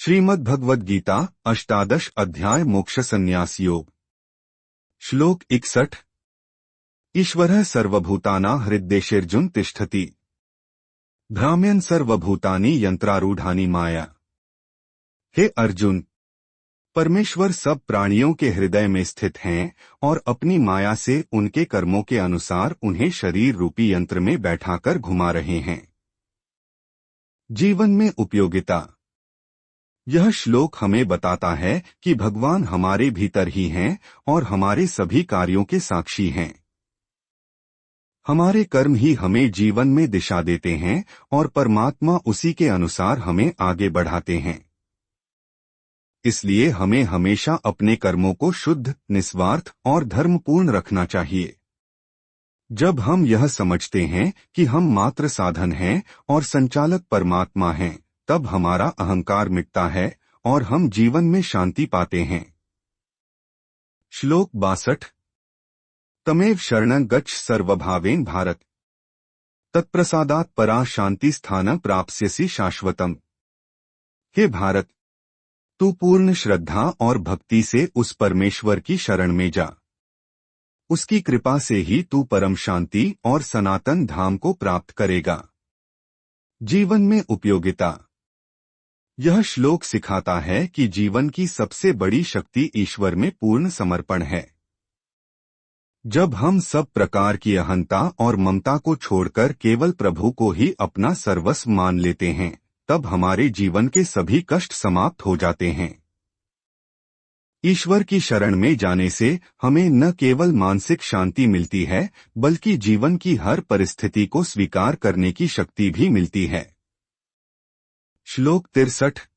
श्रीमद् गीता अष्टादश अध्याय मोक्ष संन्यास योग। श्लोक 61। ईश्वरः सर्वभूतानां हृद्देशेऽर्जुन तिष्ठति भ्राम्यन् सर्वभूतानि यंत्रारूढ़ानि माया। हे अर्जुन, परमेश्वर सब प्राणियों के हृदय में स्थित हैं और अपनी माया से उनके कर्मों के अनुसार उन्हें शरीर रूपी यंत्र में बैठाकर घुमा रहे हैं। जीवन में उपयोगिता। यह श्लोक हमें बताता है कि भगवान हमारे भीतर ही हैं और हमारे सभी कार्यों के साक्षी हैं। हमारे कर्म ही हमें जीवन में दिशा देते हैं और परमात्मा उसी के अनुसार हमें आगे बढ़ाते हैं। इसलिए हमें हमेशा अपने कर्मों को शुद्ध, निस्वार्थ और धर्मपूर्ण रखना चाहिए। जब हम यह समझते हैं कि हम मात्र साधन हैं और संचालक परमात्मा हैं, तब हमारा अहंकार मिटता है और हम जीवन में शांति पाते हैं। श्लोक 62। तमेव शरणं गच्छ सर्वभावेन भारत, तत्प्रसादात् परा शांति स्थानं प्राप्स्यसि शाश्वतम्। हे भारत, तू पूर्ण श्रद्धा और भक्ति से उस परमेश्वर की शरण में जा। उसकी कृपा से ही तू परम शांति और सनातन धाम को प्राप्त करेगा। जीवन में उपयोगिता। यह श्लोक सिखाता है कि जीवन की सबसे बड़ी शक्ति ईश्वर में पूर्ण समर्पण है। जब हम सब प्रकार की अहंता और ममता को छोड़कर केवल प्रभु को ही अपना सर्वस्व मान लेते हैं, तब हमारे जीवन के सभी कष्ट समाप्त हो जाते हैं। ईश्वर की शरण में जाने से हमें न केवल मानसिक शांति मिलती है, बल्कि जीवन की हर परिस्थिति को स्वीकार करने की शक्ति भी मिलती है। श्लोक 63।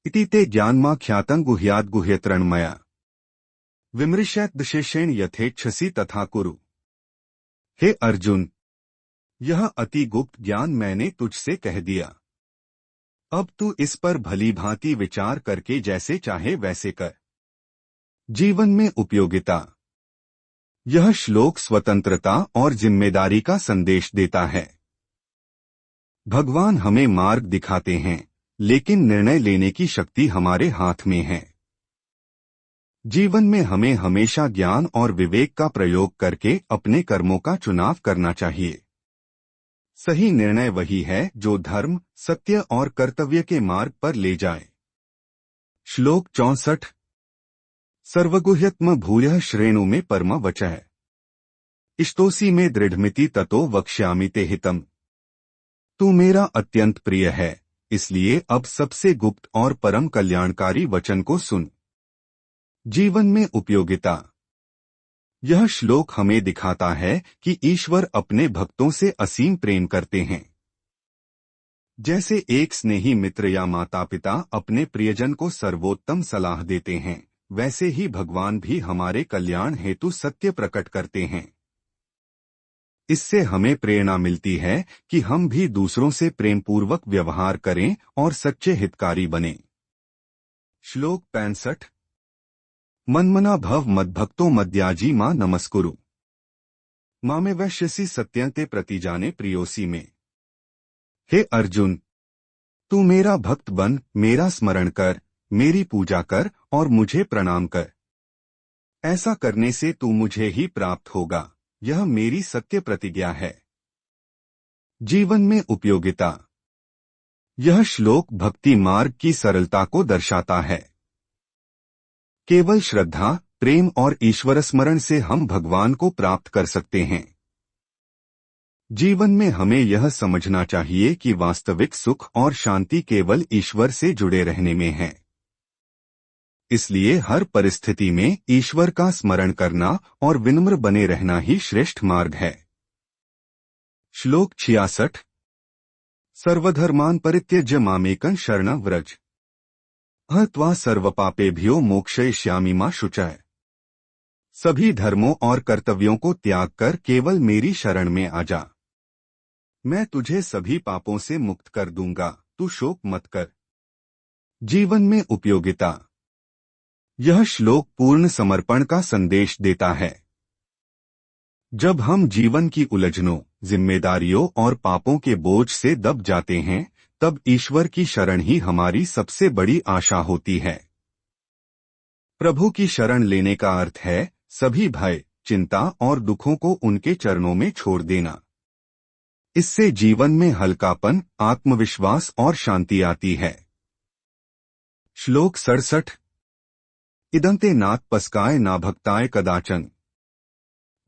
इति ते ज्ञानमाख्यातं गुह्यात् गुह्यतरणमया विमृश्यद्शेषेण यथेच्छसि तथा कुरु। हे अर्जुन, यह अति गुप्त ज्ञान मैंने तुझसे कह दिया। अब तू इस पर भली भांति विचार करके जैसे चाहे वैसे कर। जीवन में उपयोगिता। यह श्लोक स्वतंत्रता और जिम्मेदारी का संदेश देता है। भगवान हमें मार्ग दिखाते हैं, लेकिन निर्णय लेने की शक्ति हमारे हाथ में है। जीवन में हमें हमेशा ज्ञान और विवेक का प्रयोग करके अपने कर्मों का चुनाव करना चाहिए। सही निर्णय वही है जो धर्म, सत्य और कर्तव्य के मार्ग पर ले जाए। श्लोक 64। सर्वगुह्यत्म भूयः श्रेणु में परम वचः इष्टोसी में दृढ़मिति ततो वक्ष्यामि ते हितम्। तू मेरा अत्यंत प्रिय है, इसलिए अब सबसे गुप्त और परम कल्याणकारी वचन को सुन। जीवन में उपयोगिता। यह श्लोक हमें दिखाता है कि ईश्वर अपने भक्तों से असीम प्रेम करते हैं। जैसे एक स्नेही मित्र या माता पिता अपने प्रियजन को सर्वोत्तम सलाह देते हैं, वैसे ही भगवान भी हमारे कल्याण हेतु सत्य प्रकट करते हैं। इससे हमें प्रेरणा मिलती है कि हम भी दूसरों से प्रेमपूर्वक व्यवहार करें और सच्चे हितकारी बनें। श्लोक 65। मन्मना भव मद्भक्तो मद्याजी मां नमस्कुरु मामे वैश्यसि सत्यन्ते प्रतिजाने प्रियोसी में। हे अर्जुन, तू मेरा भक्त बन, मेरा स्मरण कर, मेरी पूजा कर और मुझे प्रणाम कर। ऐसा करने से तू मुझे ही प्राप्त होगा, यह मेरी सत्य प्रतिज्ञा है। जीवन में उपयोगिता। यह श्लोक भक्ति मार्ग की सरलता को दर्शाता है। केवल श्रद्धा, प्रेम और ईश्वर स्मरण से हम भगवान को प्राप्त कर सकते हैं। जीवन में हमें यह समझना चाहिए कि वास्तविक सुख और शांति केवल ईश्वर से जुड़े रहने में है। इसलिए हर परिस्थिति में ईश्वर का स्मरण करना और विनम्र बने रहना ही श्रेष्ठ मार्ग है। श्लोक 66। सर्वधर्मान् परित्यज्य मामेकं शरणं व्रज अहं त्वा सर्वपापेभ्यो मोक्षयिष्यामि मा शुचः। सभी धर्मों और कर्तव्यों को त्याग कर केवल मेरी शरण में आ जा। मैं तुझे सभी पापों से मुक्त कर दूंगा, तू शोक मत कर। जीवन में उपयोगिता। यह श्लोक पूर्ण समर्पण का संदेश देता है। जब हम जीवन की उलझनों, जिम्मेदारियों और पापों के बोझ से दब जाते हैं, तब ईश्वर की शरण ही हमारी सबसे बड़ी आशा होती है। प्रभु की शरण लेने का अर्थ है सभी भय, चिंता और दुखों को उनके चरणों में छोड़ देना। इससे जीवन में हल्कापन, आत्मविश्वास और शांति आती है। श्लोक 67। इदंते नात्पस्काय न भक्ताय कदाचन,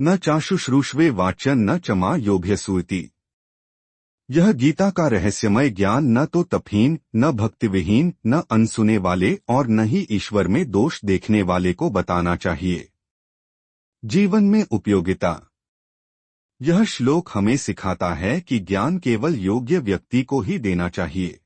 न चाशुश्रूष्वे वाच्यन न चमा योभ्यसूति। यह गीता का रहस्यमय ज्ञान न तो तपहीन, न भक्तिविहीन, न अनसुने वाले और न ही ईश्वर में दोष देखने वाले को बताना चाहिए। जीवन में उपयोगिता। यह श्लोक हमें सिखाता है कि ज्ञान केवल योग्य व्यक्ति को ही देना चाहिए।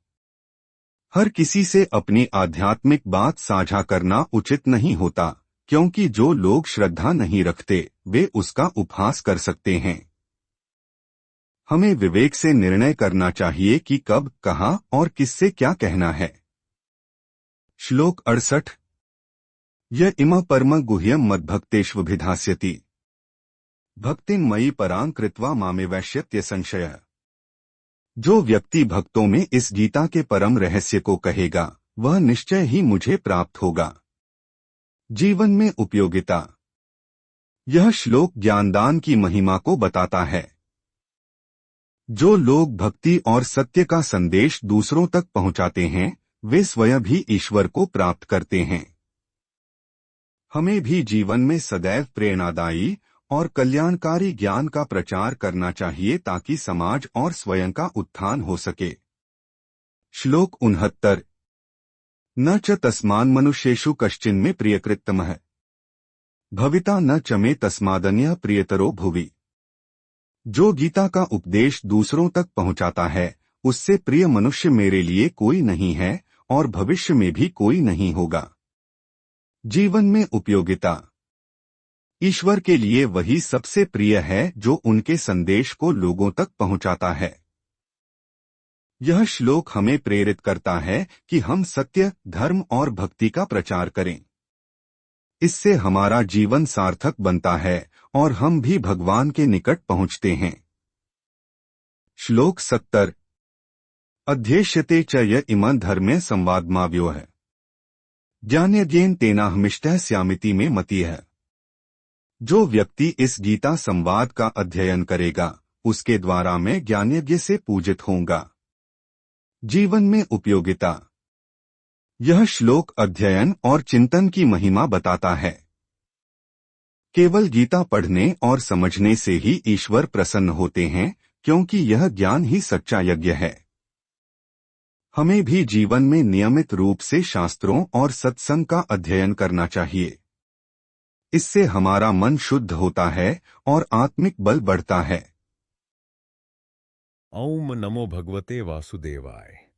हर किसी से अपनी आध्यात्मिक बात साझा करना उचित नहीं होता, क्योंकि जो लोग श्रद्धा नहीं रखते वे उसका उपहास कर सकते हैं। हमें विवेक से निर्णय करना चाहिए कि कब, कहाँ और किससे क्या कहना है। श्लोक 68। य इम परम गुह्यम मद्भक्तेष्वभिधास्यति, भक्तिं मयि परां कृत्वा मामेवैष्यत्य संशयः। जो व्यक्ति भक्तों में इस गीता के परम रहस्य को कहेगा वह निश्चय ही मुझे प्राप्त होगा। जीवन में उपयोगिता। यह श्लोक ज्ञानदान की महिमा को बताता है। जो लोग भक्ति और सत्य का संदेश दूसरों तक पहुंचाते हैं वे स्वयं भी ईश्वर को प्राप्त करते हैं। हमें भी जीवन में सदैव प्रेरणादायी और कल्याणकारी ज्ञान का प्रचार करना चाहिए ताकि समाज और स्वयं का उत्थान हो सके। श्लोक 69। न च तस्मान् मनुष्येषु कश्चिन्मे प्रियकृत्तमः, भविता न च मे तस्मादन्यः प्रियतरो भुवि। जो गीता का उपदेश दूसरों तक पहुंचाता है उससे प्रिय मनुष्य मेरे लिए कोई नहीं है और भविष्य में भी कोई नहीं होगा। जीवन में उपयोगिता। ईश्वर के लिए वही सबसे प्रिय है जो उनके संदेश को लोगों तक पहुंचाता है। यह श्लोक हमें प्रेरित करता है कि हम सत्य, धर्म और भक्ति का प्रचार करें। इससे हमारा जीवन सार्थक बनता है और हम भी भगवान के निकट पहुंचते हैं। श्लोक 70। अध्येष्यते च य इमं धर्मे संवादमाव्योः, ज्ञानयज्ञेन तेनाहमिष्टः स्यामिति में मति है। जो व्यक्ति इस गीता संवाद का अध्ययन करेगा उसके द्वारा मैं ज्ञानयज्ञ से पूजित होऊंगा। जीवन में उपयोगिता। यह श्लोक अध्ययन और चिंतन की महिमा बताता है। केवल गीता पढ़ने और समझने से ही ईश्वर प्रसन्न होते हैं, क्योंकि यह ज्ञान ही सच्चा यज्ञ है। हमें भी जीवन में नियमित रूप से शास्त्रों और सत्संग का अध्ययन करना चाहिए। इससे हमारा मन शुद्ध होता है और आत्मिक बल बढ़ता है। ओम नमो भगवते वासुदेवाय।